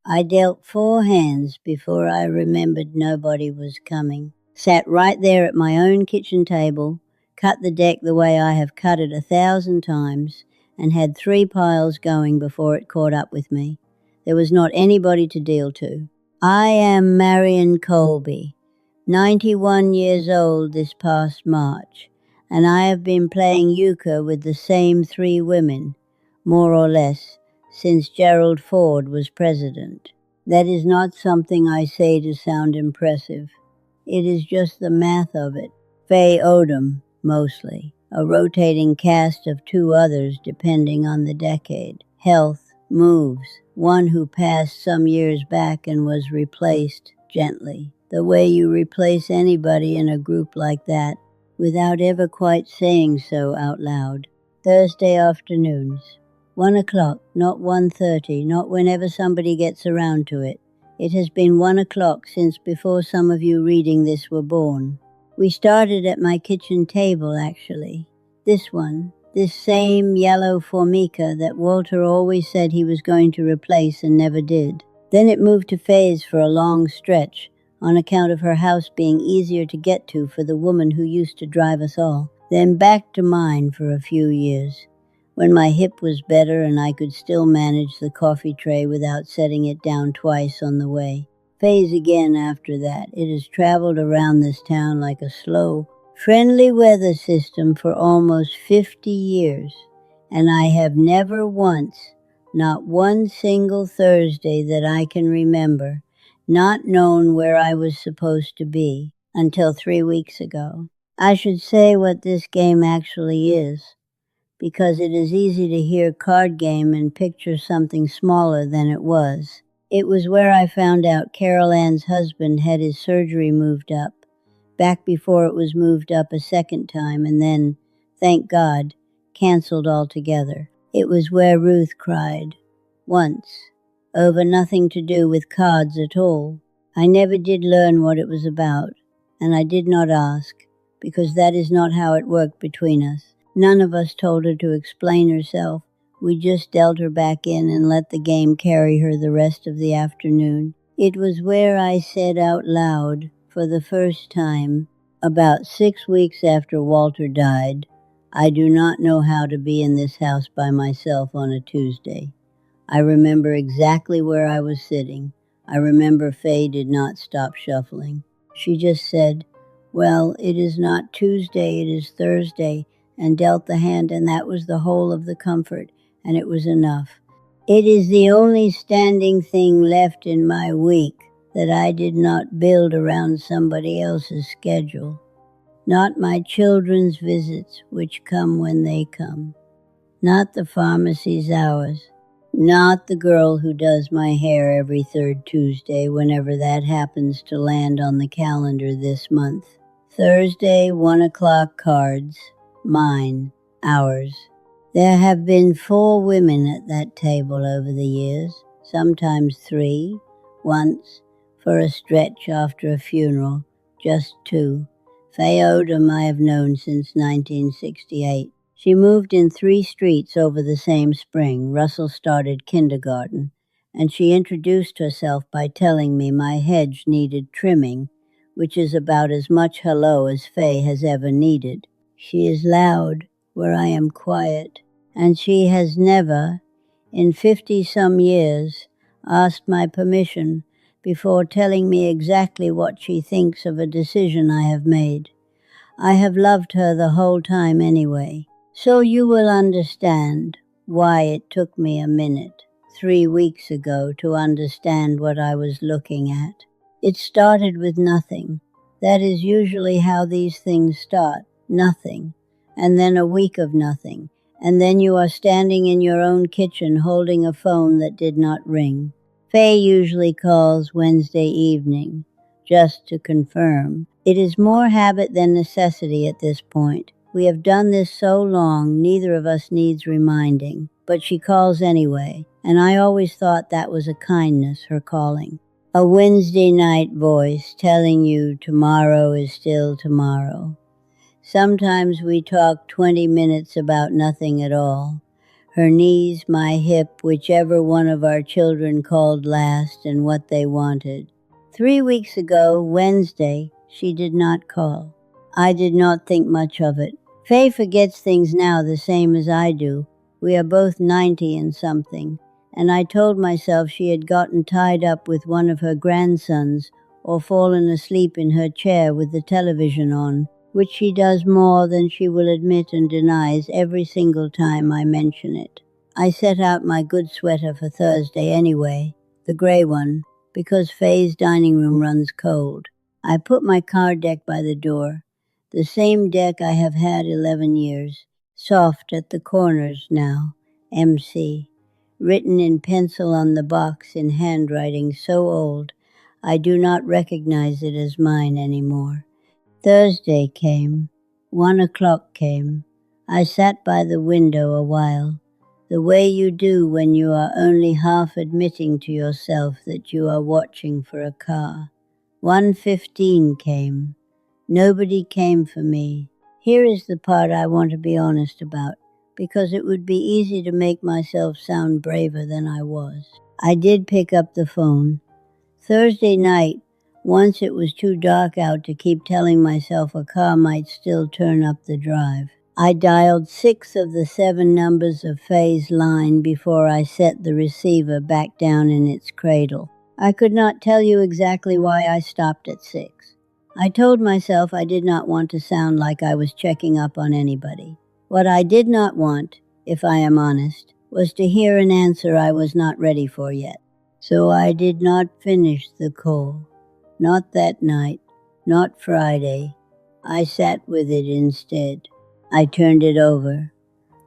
I dealt 4 hands before I remembered nobody was coming. Sat right there at my own kitchen table, cut the deck the way I have cut it 1,000 times, and had 3 piles going before it caught up with me. There was not anybody to deal to. I am Marion Colby, 91 years old this past March, and I have been playing euchre with the same 3 women, more or less, since Gerald Ford was president. That is not something I say to sound impressive. It is just the math of it. Faye Odom, mostly. A rotating cast of 2 others depending on the decade. Health, moves. One who passed some years back and was replaced gently. The way you replace anybody in a group like that without ever quite saying so out loud. Thursday afternoons. 1 o'clock, not 1:30, not whenever somebody gets around to it. It has been 1 o'clock since before some of you reading this were born. We started at my kitchen table, actually. This one, this same yellow formica that Walter always said he was going to replace and never did. Then it moved to Faye's for a long stretch, on account of her house being easier to get to for the woman who used to drive us all. Then back to mine for a few years, when my hip was better and I could still manage the coffee tray without setting it down twice on the way. Faye's again after that. It has traveled around this town like a slow, friendly weather system for almost 50 years, and I have never once, not one single Thursday that I can remember, not known where I was supposed to be until 3 weeks ago. I should say what this game actually is, because it is easy to hear card game and picture something smaller than it was. It was where I found out Carol Ann's husband had his surgery moved up, back before it was moved up a second time and then, thank God, canceled altogether. It was where Ruth cried, once, over nothing to do with cards at all. I never did learn what it was about, and I did not ask, because that is not how it worked between us. None of us told her to explain herself. We just dealt her back in and let the game carry her the rest of the afternoon. It was where I said out loud, for the first time, about 6 weeks after Walter died, I do not know how to be in this house by myself on a Tuesday. I remember exactly where I was sitting. I remember Faye did not stop shuffling. She just said, well, it is not Tuesday, it is Thursday, and dealt the hand, and that was the whole of the comfort, and it was enough. It is the only standing thing left in my week that I did not build around somebody else's schedule. Not my children's visits, which come when they come. Not the pharmacy's hours. Not the girl who does my hair every 3rd Tuesday, whenever that happens to land on the calendar this month. Thursday, 1 o'clock cards. Mine, ours. There have been 4 women at that table over the years, sometimes 3, once, for a stretch after a funeral, just 2. Faye Odom I have known since 1968. She moved in 3 streets over the same spring. Russell started kindergarten, and she introduced herself by telling me my hedge needed trimming, which is about as much hello as Faye has ever needed. She is loud where I am quiet, and she has never, in 50-some years, asked my permission before telling me exactly what she thinks of a decision I have made. I have loved her the whole time anyway, so you will understand why it took me a minute, 3 weeks ago, to understand what I was looking at. It started with nothing. That is usually how these things start. Nothing, and then a week of nothing, and then you are standing in your own kitchen holding a phone that did not ring. Faye usually calls Wednesday evening, just to confirm. It is more habit than necessity at this point. We have done this so long, neither of us needs reminding, but she calls anyway, and I always thought that was a kindness, her calling. A Wednesday night voice telling you tomorrow is still tomorrow. Sometimes we talk 20 minutes about nothing at all. her knees, my hip, whichever one of our children called last and what they wanted. 3 weeks ago, Wednesday, she did not call. I did not think much of it. Faye forgets things now the same as I do. We are both 90 and something, and I told myself she had gotten tied up with one of her grandsons or fallen asleep in her chair with the television on, which she does more than she will admit and denies every single time I mention it. I set out my good sweater for Thursday anyway, the gray one, because Faye's dining room runs cold. I put my card deck by the door, the same deck I have had 11 years, soft at the corners now, MC, written in pencil on the box in handwriting so old I do not recognize it as mine anymore. Thursday came. 1 o'clock came. I sat by the window a while, the way you do when you are only half admitting to yourself that you are watching for a car. 1:15 came. Nobody came for me. Here is the part I want to be honest about, because it would be easy to make myself sound braver than I was. I did pick up the phone. Thursday night, once it was too dark out to keep telling myself a car might still turn up the drive. I dialed 6 of the 7 numbers of Faye's line before I set the receiver back down in its cradle. I could not tell you exactly why I stopped at 6. I told myself I did not want to sound like I was checking up on anybody. What I did not want, if I am honest, was to hear an answer I was not ready for yet. So I did not finish the call. Not that night, not Friday. I sat with it instead. I turned it over,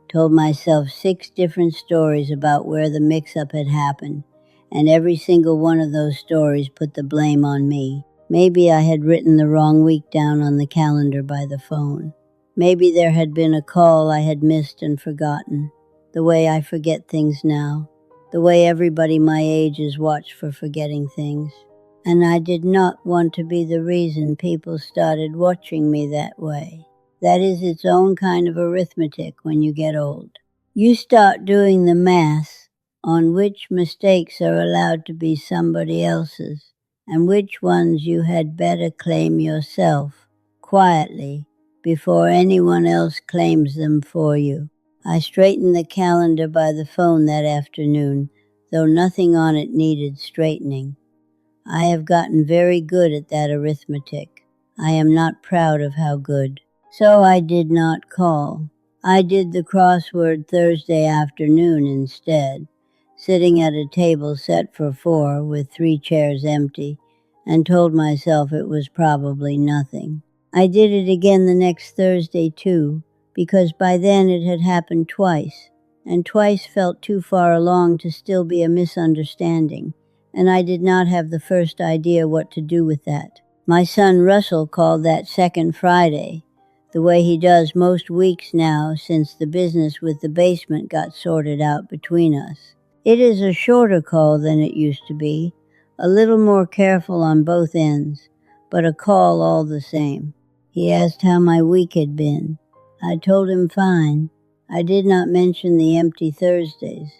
told myself 6 different stories about where the mix-up had happened, and every single one of those stories put the blame on me. Maybe I had written the wrong week down on the calendar by the phone. Maybe there had been a call I had missed and forgotten, the way I forget things now, the way everybody my age is watched for forgetting things. And I did not want to be the reason people started watching me that way. That is its own kind of arithmetic when you get old. You start doing the math on which mistakes are allowed to be somebody else's and which ones you had better claim yourself, quietly, before anyone else claims them for you. I straightened the calendar by the phone that afternoon, though nothing on it needed straightening. I have gotten very good at that arithmetic. I am not proud of how good. So I did not call. I did the crossword Thursday afternoon instead, sitting at a table set for 4 with 3 chairs empty, and told myself it was probably nothing. I did it again the next Thursday too, because by then it had happened twice, and twice felt too far along to still be a misunderstanding, and I did not have the first idea what to do with that. My son Russell called that second Friday, the way he does most weeks now since the business with the basement got sorted out between us. It is a shorter call than it used to be, a little more careful on both ends, but a call all the same. He asked how my week had been. I told him fine. I did not mention the empty Thursdays.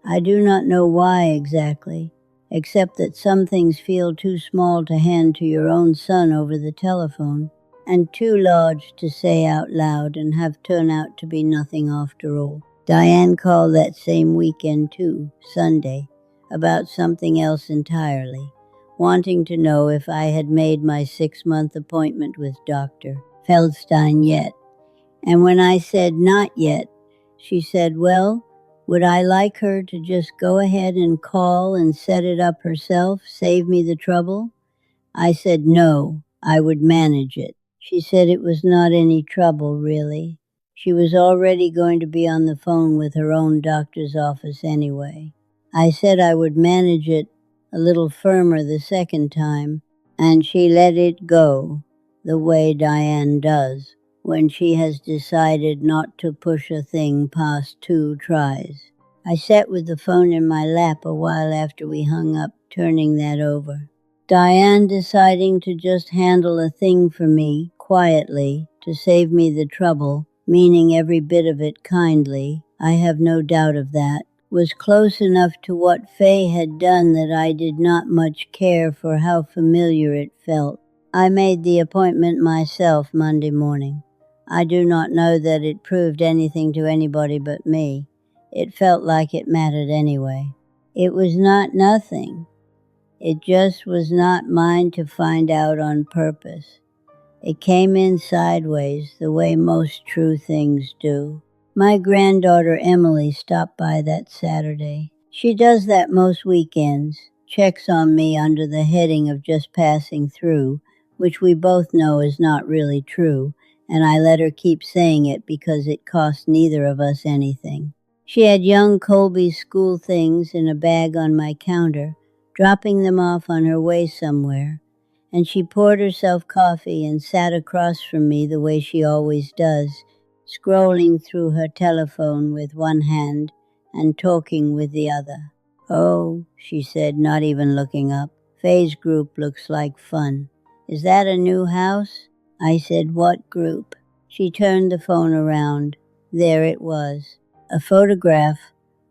I do not know why exactly, except that some things feel too small to hand to your own son over the telephone, and too large to say out loud and have turn out to be nothing after all. Diane called that same weekend too, Sunday, about something else entirely, wanting to know if I had made my 6-month appointment with Dr. Feldstein yet. And when I said not yet, she said, well, would I like her to just go ahead and call and set it up herself, save me the trouble? I said no, I would manage it. She said it was not any trouble, really. She was already going to be on the phone with her own doctor's office anyway. I said I would manage it a little firmer the second time, and she let it go, the way Diane does when she has decided not to push a thing past 2 tries. I sat with the phone in my lap a while after we hung up, turning that over. Diane deciding to just handle a thing for me, quietly, to save me the trouble, meaning every bit of it kindly, I have no doubt of that, was close enough to what Faye had done that I did not much care for how familiar it felt. I made the appointment myself Monday morning. I do not know that it proved anything to anybody but me. It felt like it mattered anyway. It was not nothing. It just was not mine to find out on purpose. It came in sideways, the way most true things do. My granddaughter Emily stopped by that Saturday. She does that most weekends, checks on me under the heading of just passing through, which we both know is not really true, and I let her keep saying it because it cost neither of us anything. She had young Colby's school things in a bag on my counter, dropping them off on her way somewhere, and she poured herself coffee and sat across from me the way she always does, scrolling through her telephone with one hand and talking with the other. "Oh," she said, not even looking up, "Faye's group looks like fun. Is that a new house?" I said, "What group?" She turned the phone around. There it was. A photograph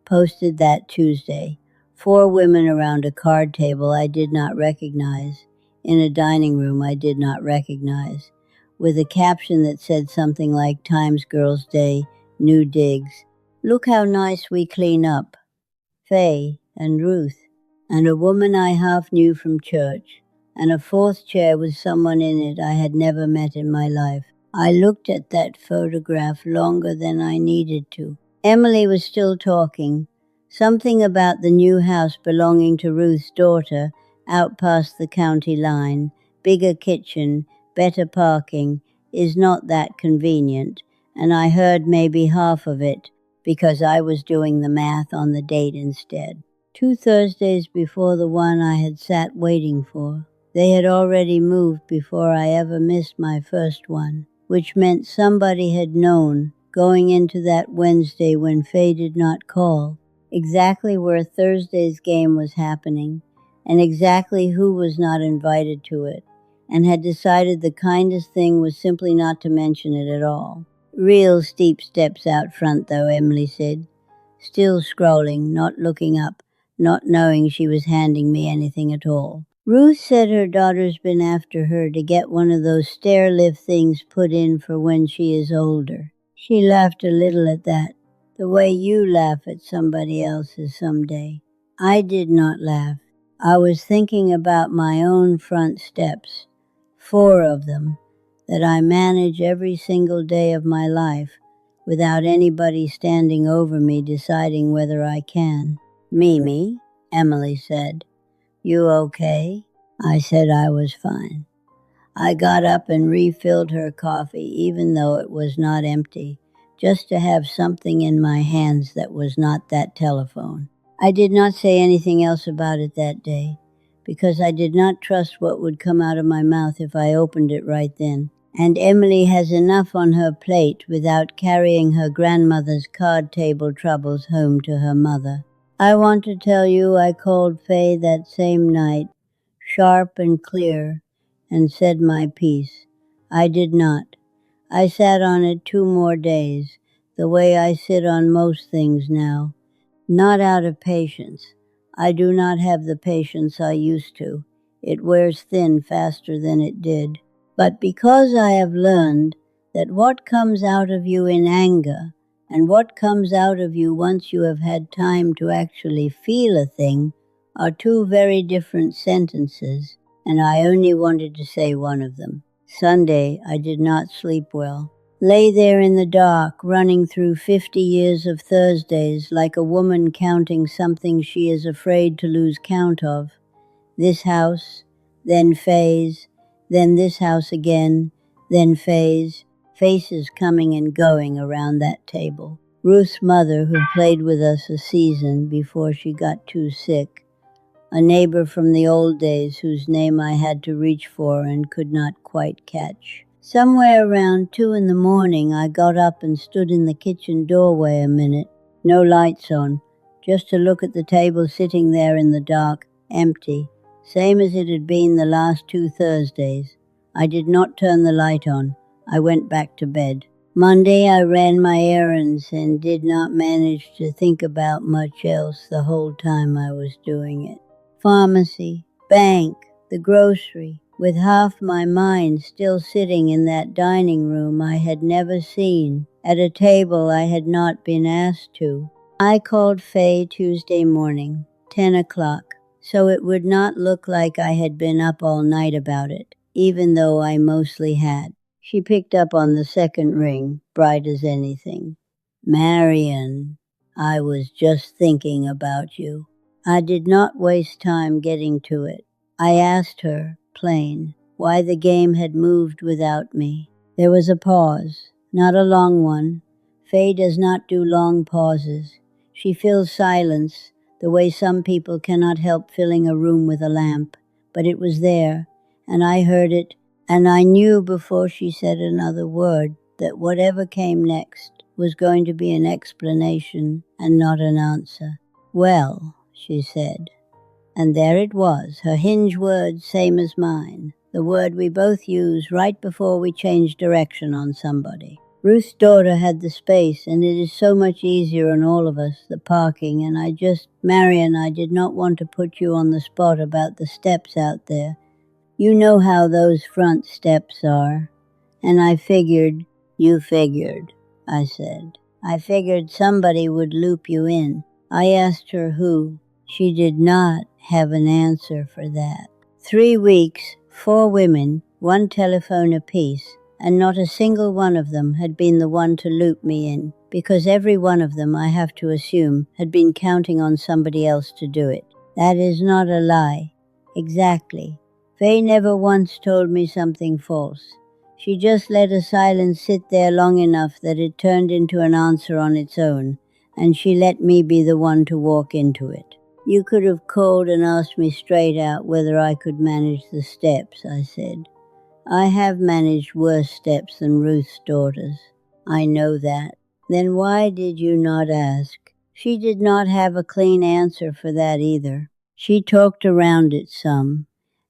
posted that Tuesday. 4 women around a card table I did not recognize, in a dining room I did not recognize, with a caption that said something like Times Girls Day, New Digs. "Look how nice we clean up." Faye and Ruth, and a woman I half knew from church, and a 4th chair with someone in it I had never met in my life. I looked at that photograph longer than I needed to. Emily was still talking. Something about the new house belonging to Ruth's daughter, out past the county line, bigger kitchen, better parking, is not that convenient, and I heard maybe half of it because I was doing the math on the date instead. 2 Thursdays before the one I had sat waiting for. They had already moved before I ever missed my first one, which meant somebody had known going into that Wednesday when Faye did not call, exactly where Thursday's game was happening, and exactly who was not invited to it, and had decided the kindest thing was simply not to mention it at all. "Real steep steps out front, though," Emily said, still scrolling, not looking up, not knowing she was handing me anything at all. "Ruth said her daughter's been after her to get one of those stair lift things put in for when she is older." She laughed a little at that, the way you laugh at somebody else's someday. I did not laugh. I was thinking about my own front steps, 4 of them, that I manage every single day of my life without anybody standing over me deciding whether I can. "Mimi," Emily said, "you okay?" I said I was fine. I got up and refilled her coffee, even though it was not empty, just to have something in my hands that was not that telephone. I did not say anything else about it that day, because I did not trust what would come out of my mouth if I opened it right then. And Emily has enough on her plate without carrying her grandmother's card table troubles home to her mother. I want to tell you I called Faye that same night, sharp and clear, and said my piece. I did not. I sat on it 2 more days, the way I sit on most things now, not out of patience. I do not have the patience I used to. It wears thin faster than it did. But because I have learned that what comes out of you in anger and what comes out of you once you have had time to actually feel a thing are 2 very different sentences, and I only wanted to say one of them. Sunday, I did not sleep well. Lay there in the dark, running through 50 years of Thursdays like a woman counting something she is afraid to lose count of. This house, then Faye's, then this house again, then Faye's, faces coming and going around that table. Ruth's mother, who played with us a season before she got too sick. A neighbor from the old days whose name I had to reach for and could not quite catch. Somewhere around 2 in the morning, I got up and stood in the kitchen doorway a minute, no lights on, just to look at the table sitting there in the dark, empty, same as it had been the last 2 Thursdays. I did not turn the light on. I went back to bed. Monday I ran my errands and did not manage to think about much else the whole time I was doing it. Pharmacy, bank, the grocery, with half my mind still sitting in that dining room I had never seen, at a table I had not been asked to. I called Faye Tuesday morning, 10 o'clock, so it would not look like I had been up all night about it, even though I mostly had. She picked up on the second ring, bright as anything. "Marion, I was just thinking about you." I did not waste time getting to it. I asked her, plain, why the game had moved without me. There was a pause, not a long one. Faye does not do long pauses. She fills silence, the way some people cannot help filling a room with a lamp. But it was there, and I heard it, and I knew before she said another word that whatever came next was going to be an explanation and not an answer. "Well," she said. And there it was, her hinge word, same as mine, the word we both use right before we change direction on somebody. Ruth's daughter had the space, and it is so much easier on all of us, the parking, and Marion, I did not want to put you on the spot about the steps out there. You know how those front steps are. And I figured, "You figured," I said. "I figured somebody would loop you in." I asked her who. She did not have an answer for that. 3 weeks, 4 women, 1 telephone apiece, and not a single one of them had been the one to loop me in, because every one of them, I have to assume, had been counting on somebody else to do it. That is not a lie. Exactly. Faye never once told me something false. She just let a silence sit there long enough that it turned into an answer on its own, and she let me be the one to walk into it. "You could have called and asked me straight out whether I could manage the steps," I said. "I have managed worse steps than Ruth's daughters. I know that." "Then why did you not ask?" She did not have a clean answer for that either. She talked around it some.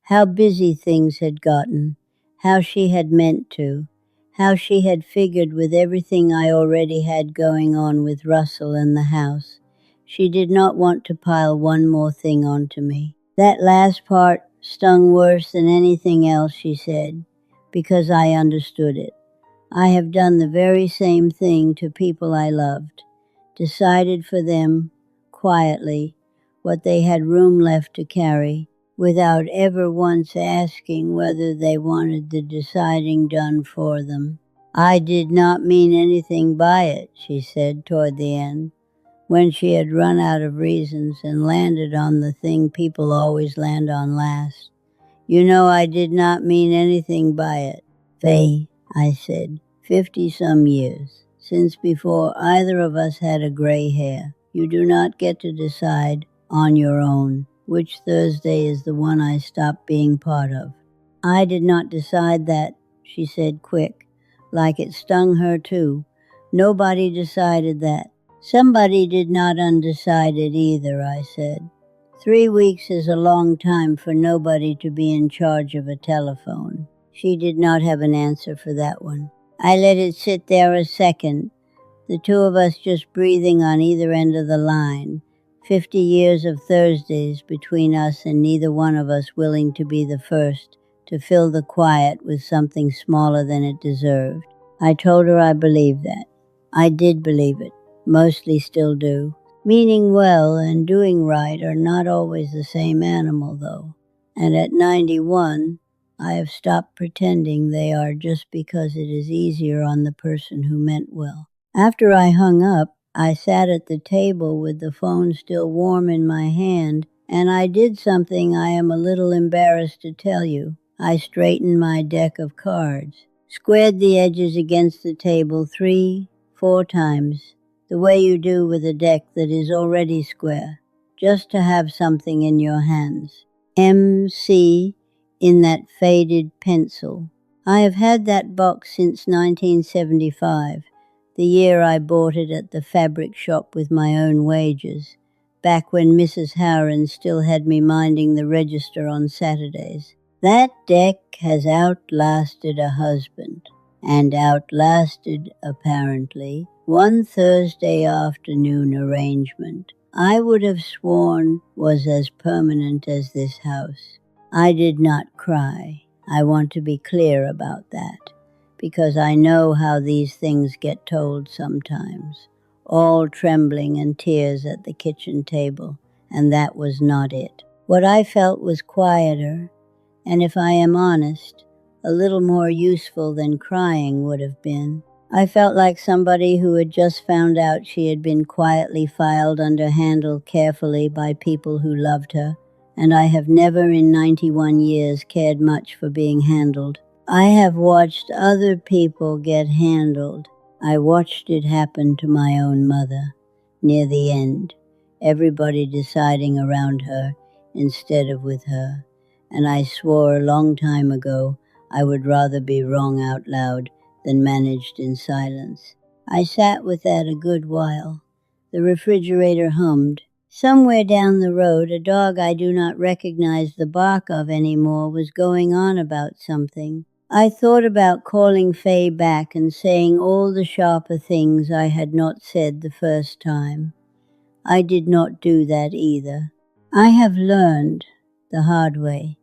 How busy things had gotten, how she had meant to, how she had figured with everything I already had going on with Russell and the house. She did not want to pile one more thing onto me. That last part stung worse than anything else she said, because I understood it. I have done the very same thing to people I loved, decided for them, quietly, what they had room left to carry, without ever once asking whether they wanted the deciding done for them. "I did not mean anything by it," she said toward the end, when she had run out of reasons and landed on the thing people always land on last. "You know I did not mean anything by it." "Faye," I said, 50-some years, since before either of us had a gray hair. You do not get to decide on your own which Thursday is the one I stop being part of." "I did not decide that," she said quick, like it stung her too. "Nobody decided that." "Somebody did not undecide it either," I said. 3 weeks is a long time for nobody to be in charge of a telephone. She did not have an answer for that one. I let it sit there a second, the two of us just breathing on either end of the line. 50 years of Thursdays between us, and neither one of us willing to be the first to fill the quiet with something smaller than it deserved. I told her I believed that. I did believe it, mostly still do. Meaning well and doing right are not always the same animal, though. And at 91, I have stopped pretending they are just because it is easier on the person who meant well. After I hung up, I sat at the table with the phone still warm in my hand, and I did something I am a little embarrassed to tell you. I straightened my deck of cards, squared the edges against the table 3, 4 times, the way you do with a deck that is already square, just to have something in your hands. MC in that faded pencil. I have had that box since 1975. The year I bought it at the fabric shop with my own wages, back when Mrs. Howren still had me minding the register on Saturdays. That deck has outlasted a husband. and outlasted, apparently, one Thursday afternoon arrangement I would have sworn was as permanent as this house. I did not cry. I want to be clear about that, because I know how these things get told sometimes, all trembling and tears at the kitchen table, and that was not it. What I felt was quieter, and if I am honest, a little more useful than crying would have been. I felt like somebody who had just found out she had been quietly filed under handle carefully by people who loved her, and I have never in 91 years cared much for being handled. I have watched other people get handled. I watched it happen to my own mother, near the end, everybody deciding around her instead of with her, and I swore a long time ago I would rather be wrong out loud than managed in silence. I sat with that a good while. The refrigerator hummed. Somewhere down the road, a dog I do not recognize the bark of anymore was going on about something. I thought about calling Faye back and saying all the sharper things I had not said the first time. I did not do that either. I have learned, the hard way,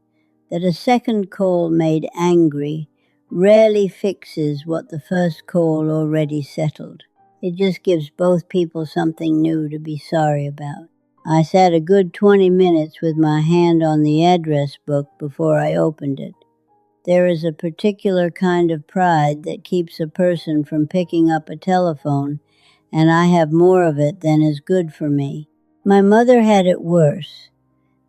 that a second call made angry rarely fixes what the first call already settled. It just gives both people something new to be sorry about. I sat a good 20 minutes with my hand on the address book before I opened it. There is a particular kind of pride that keeps a person from picking up a telephone, and I have more of it than is good for me. My mother had it worse,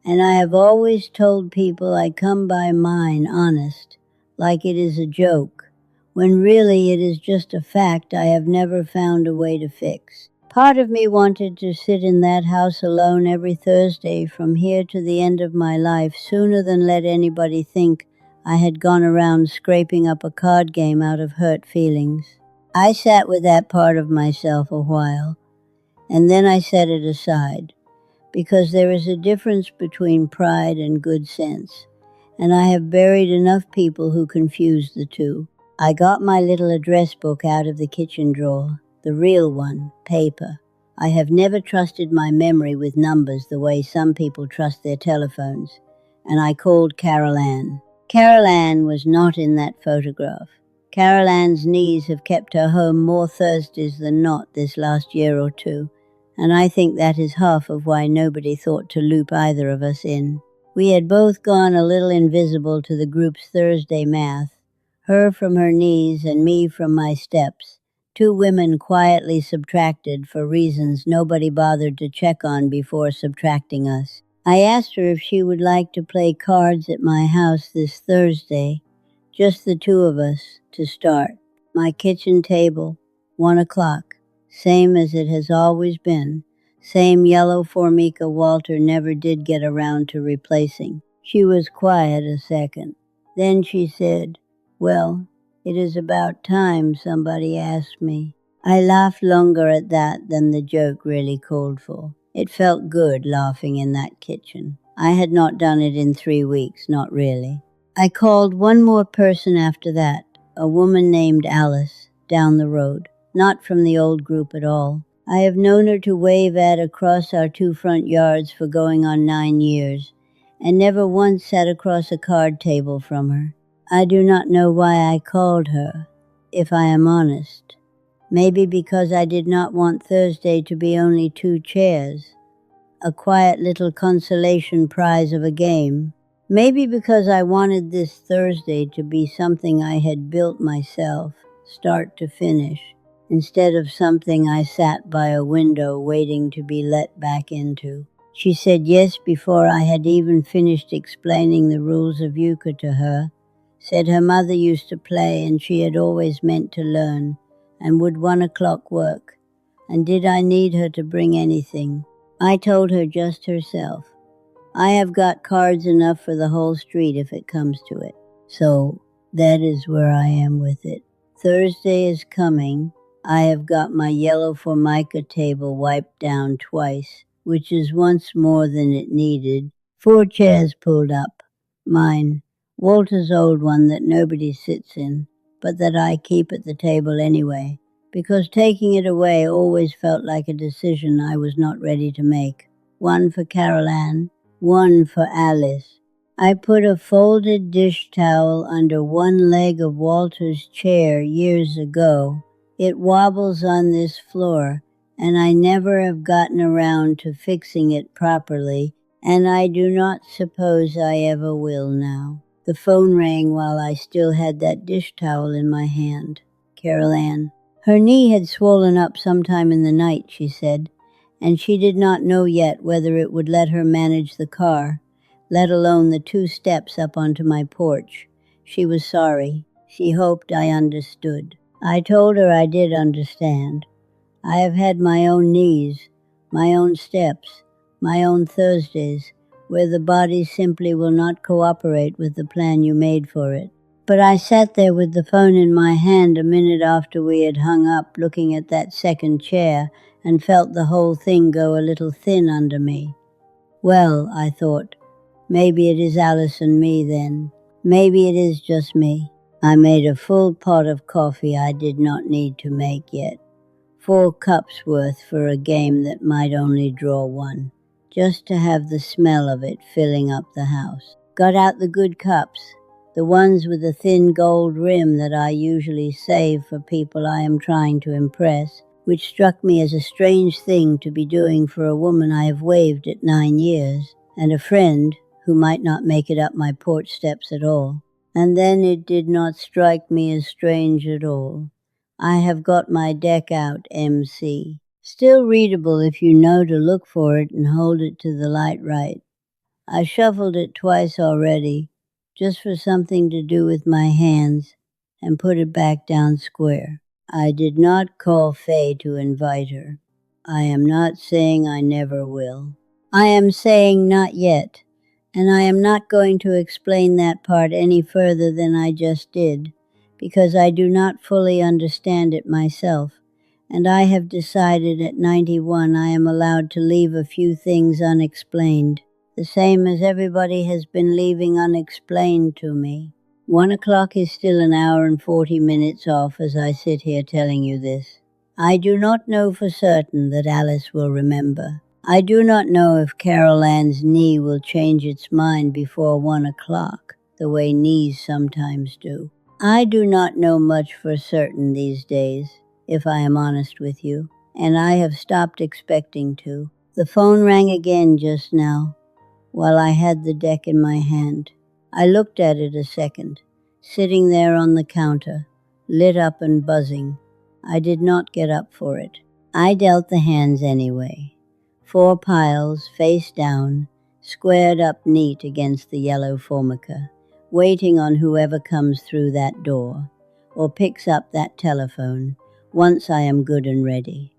and I have always told people I come by mine honest, like it is a joke, when really it is just a fact I have never found a way to fix. Part of me wanted to sit in that house alone every Thursday from here to the end of my life sooner than let anybody think I had gone around scraping up a card game out of hurt feelings. I sat with that part of myself a while, and then I set it aside, because there is a difference between pride and good sense, and I have buried enough people who confuse the two. I got my little address book out of the kitchen drawer, the real one, paper. I have never trusted my memory with numbers the way some people trust their telephones, and I called Carol Ann. Carol Ann was not in that photograph. Carol Ann's knees have kept her home more Thursdays than not this last year or two, and I think that is half of why nobody thought to loop either of us in. We had both gone a little invisible to the group's Thursday math, her from her knees and me from my steps, two women quietly subtracted for reasons nobody bothered to check on before subtracting us. I asked her if she would like to play cards at my house this Thursday, just the two of us, to start. My kitchen table, 1 o'clock, same as it has always been, same yellow Formica Walter never did get around to replacing. She was quiet a second. Then she said, "Well, it is about time somebody asked me." I laughed longer at that than the joke really called for. It felt good laughing in that kitchen. I had not done it in 3 weeks, not really. I called one more person after that, a woman named Alice, down the road, not from the old group at all. I have known her to wave at across our 2 front yards for going on 9 years, and never once sat across a card table from her. I do not know why I called her, if I am honest. Maybe because I did not want Thursday to be only 2 chairs, a quiet little consolation prize of a game. Maybe because I wanted this Thursday to be something I had built myself, start to finish, instead of something I sat by a window waiting to be let back into. She said yes before I had even finished explaining the rules of euchre to her, said her mother used to play and she had always meant to learn, and would 1 o'clock work, and did I need her to bring anything? I told her just herself. I have got cards enough for the whole street if it comes to it. So that is where I am with it. Thursday is coming. I have got my yellow Formica table wiped down twice, which is once more than it needed. 4 chairs pulled up. Mine, Walter's old one that nobody sits in. but that I keep at the table anyway, because taking it away always felt like a decision I was not ready to make. One for Carol Ann, one for Alice. I put a folded dish towel under one leg of Walter's chair years ago. It wobbles on this floor, and I never have gotten around to fixing it properly, and I do not suppose I ever will now. The phone rang while I still had that dish towel in my hand. Carol Ann. Her knee had swollen up sometime in the night, she said, and she did not know yet whether it would let her manage the car, let alone the 2 steps up onto my porch. She was sorry. She hoped I understood. I told her I did understand. I have had my own knees, my own steps, my own Thursdays, where the body simply will not cooperate with the plan you made for it. But I sat there with the phone in my hand a minute after we had hung up, looking at that second chair, and felt the whole thing go a little thin under me. Well, I thought, maybe it is Alice and me then. Maybe it is just me. I made a full pot of coffee I did not need to make yet. 4 cups worth for a game that might only draw 1, just to have the smell of it filling up the house. Got out the good cups, the ones with the thin gold rim that I usually save for people I am trying to impress, which struck me as a strange thing to be doing for a woman I have waved at 9 years, and a friend who might not make it up my porch steps at all. And then it did not strike me as strange at all. I have got my deck out, MC. Still readable if you know to look for it and hold it to the light right. I shuffled it twice already, just for something to do with my hands, and put it back down square. I did not call Faye to invite her. I am not saying I never will. I am saying not yet, and I am not going to explain that part any further than I just did, because I do not fully understand it myself, and I have decided at 91 I am allowed to leave a few things unexplained, the same as everybody has been leaving unexplained to me. 1 o'clock is still an hour and 40 minutes off as I sit here telling you this. I do not know for certain that Alice will remember. I do not know if Carol Ann's knee will change its mind before 1 o'clock, the way knees sometimes do. I do not know much for certain these days, if I am honest with you, and I have stopped expecting to. The phone rang again just now, while I had the deck in my hand. I looked at it a second, sitting there on the counter, lit up and buzzing. I did not get up for it. I dealt the hands anyway. 4 piles, face down, squared up neat against the yellow formica, waiting on whoever comes through that door, or picks up that telephone, once I am good and ready.